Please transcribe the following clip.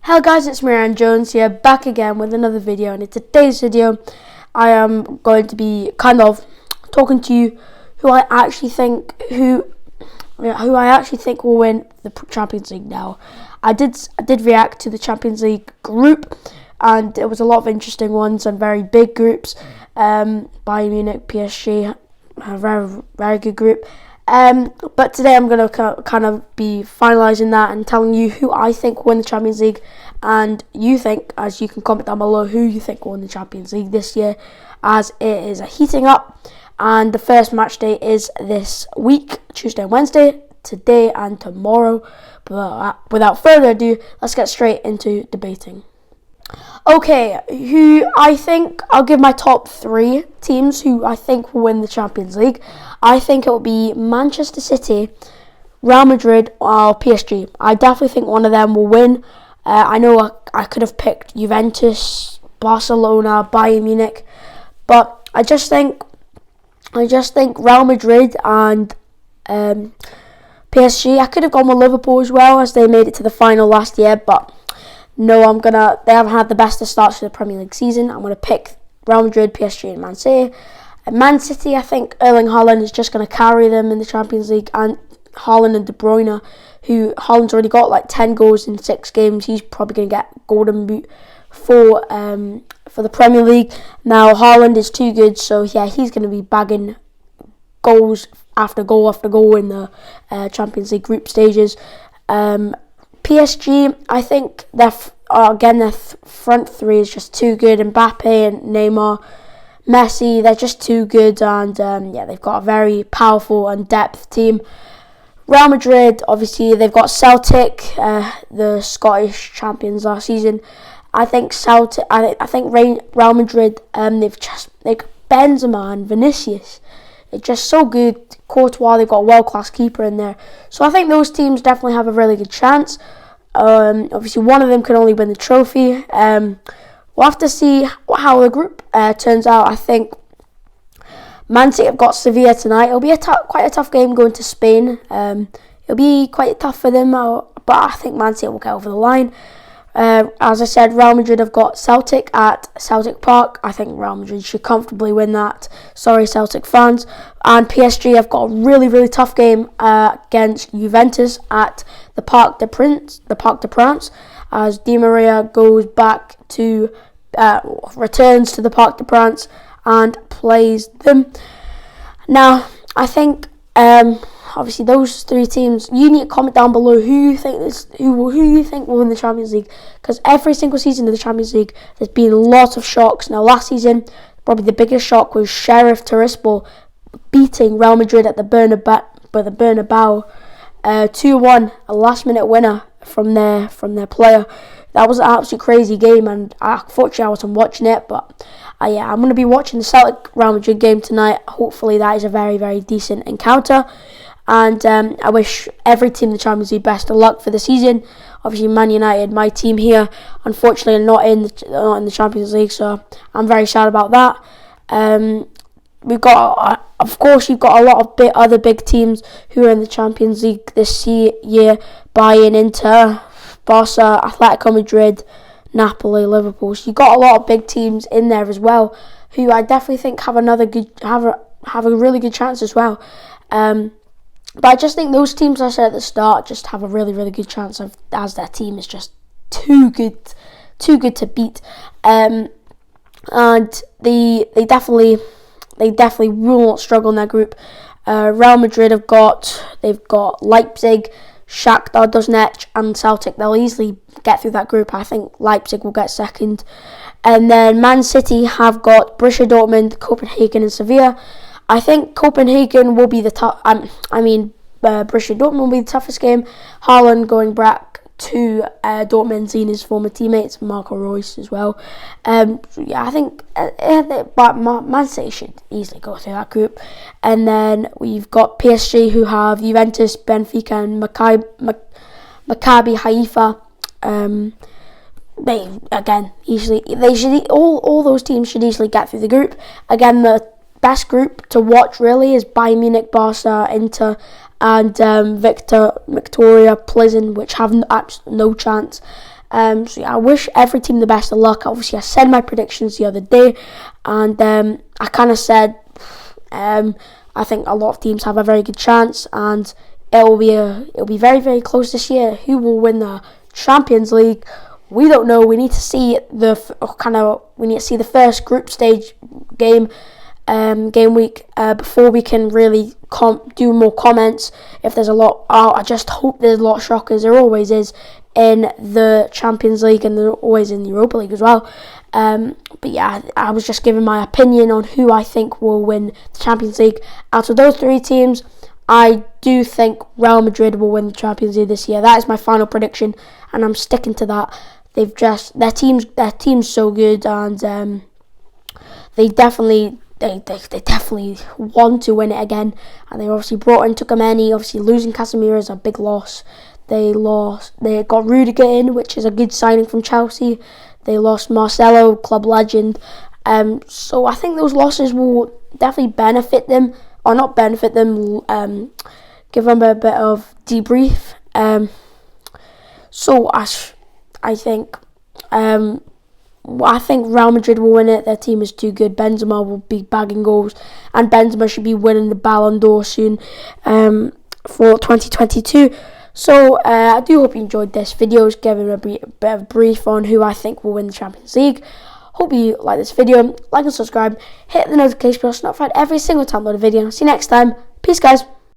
Hello guys, it's Marianne Jones here, back again with another video, and in today's video I am going to be kind of talking to you who I actually think will win the Champions League now. I did react to the Champions League group, and there was a lot of interesting ones and very big groups. Bayern Munich, PSG, a very, very good group. But today I'm going to kind of be finalising that and telling you who I think will win the Champions League, and you think, as you can comment down below, who you think will win the Champions League this year, as it is heating up, and the first match day is this week, Tuesday and Wednesday, today and tomorrow. But without further ado, let's get straight into debating. Okay, I'll give my top three teams who I think will win the Champions League. I think it will be Manchester City, Real Madrid, or PSG. I definitely think one of them will win. I know I could have picked Juventus, Barcelona, Bayern Munich, but I just think Real Madrid and PSG. I could have gone with Liverpool as well, as they made it to the final last year, but no, they haven't had the best of starts for the Premier League season. I'm going to pick Real Madrid, PSG and Man City. And Man City, I think Erling Haaland is just going to carry them in the Champions League, and Haaland and De Bruyne, who Haaland's already got like 10 goals in 6 games. He's probably going to get Golden Boot for the Premier League. Now, Haaland is too good, so yeah, he's going to be bagging goals after goal after goal in the Champions League group stages. PSG, I think their front three is just too good. Mbappe and Neymar, Messi, they're just too good, and they've got a very powerful and depth team. Real Madrid, obviously, they've got Celtic, the Scottish champions last season. I think Real Madrid, they've got Benzema and Vinicius. They're just so good. Courtois, they've got a world-class keeper in there. So I think those teams definitely have a really good chance. Obviously, one of them can only win the trophy. We'll have to see how the group turns out. I think Man City have got Sevilla tonight. It'll be quite a tough game going to Spain. It'll be quite tough for them, but I think Man City will get over the line. As I said, Real Madrid have got Celtic at Celtic Park. I think Real Madrid should comfortably win that. Sorry, Celtic fans. And PSG have got a really, really tough game against Juventus at the Parc des Princes, as Di Maria goes back to returns to the Parc des Princes and plays them. Now, I think obviously those three teams, you need to comment down below who you think will win the Champions League, because every single season of the Champions League there's been lots of shocks. Now, last season probably the biggest shock was Sheriff Tiraspol beating Real Madrid at the Bernabeu 2-1, a last minute winner from their player. That was an absolutely crazy game, and unfortunately I wasn't watching it, but I'm going to be watching the Celtic Real Madrid game tonight. Hopefully that is a very, very decent encounter, and I wish every team in the Champions League best of luck for the season. Obviously, Man United, my team here, unfortunately are not in the Champions League, so I'm very sad about that. You've got a lot of other big teams who are in the Champions League this year: Bayern, Inter, Barca, Atletico Madrid, Napoli, Liverpool. So you've got a lot of big teams in there as well, who I definitely think have a really good chance as well. But I just think those teams I said at the start just have a really, really good chance as their team is just too good to beat. And they definitely will not struggle in their group. Real Madrid they've got Leipzig, Shakhtar Donetsk and Celtic. They'll easily get through that group. I think Leipzig will get second. And then Man City have got Borussia Dortmund, Copenhagen and Sevilla. I think Copenhagen will be the Borussia Dortmund will be the toughest game. Haaland going back to Dortmund, seeing his former teammates, Marco Reus as well. I think but Man City should easily go through that group. And then we've got PSG, who have Juventus, Benfica and Maccabi Haifa. All those teams should easily get through the group. Again, the best group to watch really is Bayern Munich, Barca, Inter and Victoria Plzen, which have absolutely no chance. So yeah, I wish every team the best of luck. Obviously, I said my predictions the other day, and I kind of said I think a lot of teams have a very good chance, and it'll be very, very close this year. Who will win the Champions League? We don't know. We need to see the first group stage game week before we can really do more comments. If there's a lot, I just hope there's a lot of shockers. There always is in the Champions League, and they're always in the Europa League as well. But yeah, I was just giving my opinion on who I think will win the Champions League. Out of those three teams, I do think Real Madrid will win the Champions League this year. That is my final prediction, and I'm sticking to that. Their team's so good, and they definitely want to win it again. And they obviously brought in Tchouaméni. Obviously, losing Casemiro is a big loss. They got Rudiger in, which is a good signing from Chelsea. They lost Marcelo, club legend. So I think those losses will definitely benefit them, or not benefit them. Give them a bit of debrief. So I think Real Madrid will win it. Their team is too good. Benzema will be bagging goals, and Benzema should be winning the Ballon d'Or soon for 2022. So I do hope you enjoyed this video. Just giving a bit of brief on who I think will win the Champions League. Hope you like this video. Like and subscribe. Hit the notification bell so you're notified every single time I upload a video. See you next time. Peace, guys.